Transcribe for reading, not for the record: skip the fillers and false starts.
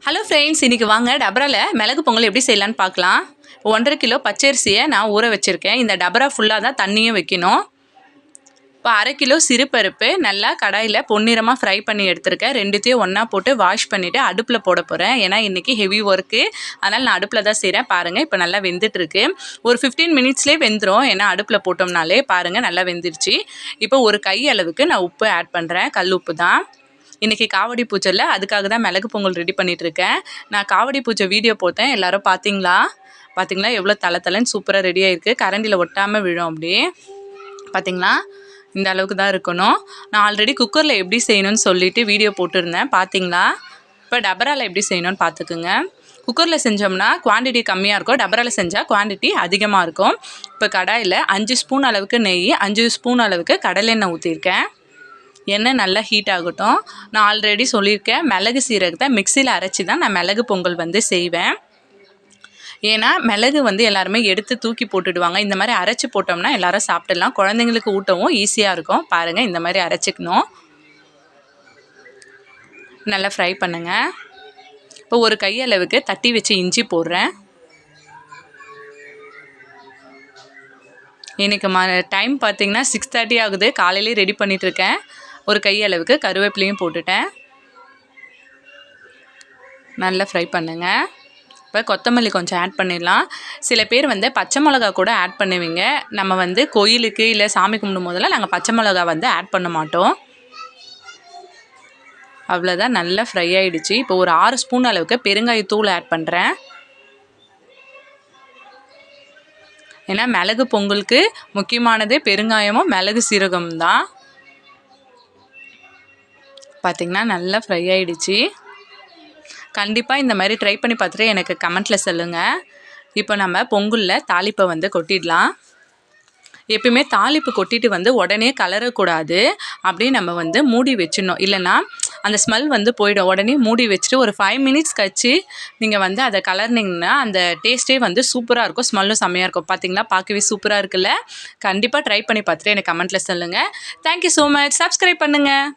Hello friends, இன்றைக்கி வாங்க டபரால மிளகு பொங்கல் எப்படி செய்யலான்னு பார்க்கலாம். 1.5 கிலோ பச்சரிசியை நான் ஊற வச்சுருக்கேன். இந்த டபரா ஃபுல்லாக தான் தண்ணியும் வைக்கணும். இப்போ 1/2 கிலோ சிறுபருப்பு நல்லா கடாயில் பொன்னிறமாக ஃப்ரை பண்ணி எடுத்துருக்கேன். ரெண்டுத்தையும் ஒன்றா போட்டு வாஷ் பண்ணிவிட்டு அடுப்பில் போட போகிறேன். ஏன்னா இன்றைக்கி ஹெவி ஒர்க்கு, அதனால் நான் அடுப்பில் தான் செய்கிறேன். பாருங்கள், இப்போ நல்லா வெந்துட்டுருக்கு. ஒரு 15 மினிட்ஸ்லேயே வெந்துடும். ஏன்னா அடுப்பில் போட்டோம்னாலே பாருங்கள் நல்லா வெந்துருச்சு. இப்போ ஒரு கை அளவுக்கு நான் உப்பு ஆட் பண்ணுறேன். கல் உப்பு தான். இன்றைக்கி காவடி பூஜையில் அதுக்காக தான் மிளகு பொங்கல் ரெடி பண்ணிகிட்ருக்கேன். நான் காவடி பூஜை வீடியோ போட்டேன், எல்லோரும் பார்த்தீங்களா எவ்வளோ தலைன்னு சூப்பராக ரெடி ஆகிருக்கு. கரண்டியில் ஒட்டாமல் விழும். அப்படியே பார்த்தீங்களா, இந்த அளவுக்கு தான் இருக்கணும். நான் ஆல்ரெடி குக்கரில் எப்படி செய்யணும்னு சொல்லிவிட்டு வீடியோ போட்டிருந்தேன், பார்த்தீங்களா. இப்போ டபராவில் எப்படி செய்யணும்னு பார்த்துக்குங்க. குக்கரில் செஞ்சோம்னா குவான்டிட்டி கம்மியாக இருக்கும், டபராவில் செஞ்சால் குவான்டிட்டி அதிகமாக இருக்கும். இப்போ கடாயில் 5 ஸ்பூன் அளவுக்கு நெய், 5 ஸ்பூன் அளவுக்கு கடலெண்ணெய் ஊற்றிருக்கேன். எண்ணெய் நல்லா ஹீட் ஆகட்டும். நான் ஆல்ரெடி சொல்லியிருக்கேன், மிளகு சீரகத்தை மிக்சியில் அரைச்சி தான் நான் மிளகு பொங்கல் செய்வேன். ஏன்னா மிளகு எல்லாருமே எடுத்து தூக்கி போட்டுடுவாங்க. இந்த மாதிரி அரைச்சி போட்டோம்னா எல்லோரும் சாப்பிட்டுடலாம். குழந்தைங்களுக்கு ஊட்டவும் ஈஸியாக இருக்கும். பாருங்கள், இந்த மாதிரி அரைச்சிக்கணும். நல்லா ஃப்ரை பண்ணுங்கள். இப்போ ஒரு கையளவுக்கு தட்டி வச்சு இஞ்சி போடுறேன். இன்றைக்கி டைம் பார்த்திங்கன்னா 6:30 ஆகுது. காலையிலே ரெடி பண்ணிகிட்ருக்கேன். ஒரு கையளவுக்கு கருவேப்பிலையும் போட்டுட்டேன். நல்லா ஃப்ரை பண்ணுங்கள். இப்போ கொத்தமல்லி கொஞ்சம் ஆட் பண்ணிடலாம். சில பேர் பச்சை மிளகா கூட ஆட் பண்ணுவீங்க. நம்ம கோயிலுக்கு இல்லை சாமி கும்பிடும் போதெல்லாம் நாங்கள் பச்சை மிளகா ஆட் பண்ண மாட்டோம். அவ்வளோதான், நல்லா ஃப்ரை ஆகிடுச்சு. இப்போ ஒரு 6 ஸ்பூன் அளவுக்கு பெருங்காயத்தூள் ஆட் பண்ணுறேன். ஏன்னா மிளகு பொங்கலுக்கு முக்கியமானது பெருங்காயமும் மிளகு சீரகமும் தான். பார்த்திங்கன்னா நல்லா ஃப்ரை ஆகிடுச்சு. கண்டிப்பாக இந்த மாதிரி ட்ரை பண்ணி பார்த்துட்டு எனக்கு கமெண்ட்டில் சொல்லுங்கள். இப்போ நம்ம பொங்கலில் தாளிப்பை கொட்டிடலாம். எப்பயுமே தாளிப்பு கொட்டிட்டு உடனே கலரக்கூடாது. அப்படியே நம்ம மூடி வச்சிடணும். இல்லைன்னா அந்த ஸ்மெல் போயிடும். உடனே மூடி வச்சுட்டு ஒரு 5 மினிட்ஸ் கழிச்சு நீங்கள் அதை கலர்னிங்கன்னா அந்த டேஸ்ட்டே சூப்பராக இருக்கும். ஸ்மெல்லும் செம்மையாக இருக்கும். பார்த்திங்களா, பார்க்கவே சூப்பராக இருக்குல்ல. கண்டிப்பாக ட்ரை பண்ணி பார்த்துட்டு எனக்கு கமெண்ட்டில் சொல்லுங்கள். Thank you so much. சப்ஸ்கிரைப் பண்ணுங்கள்.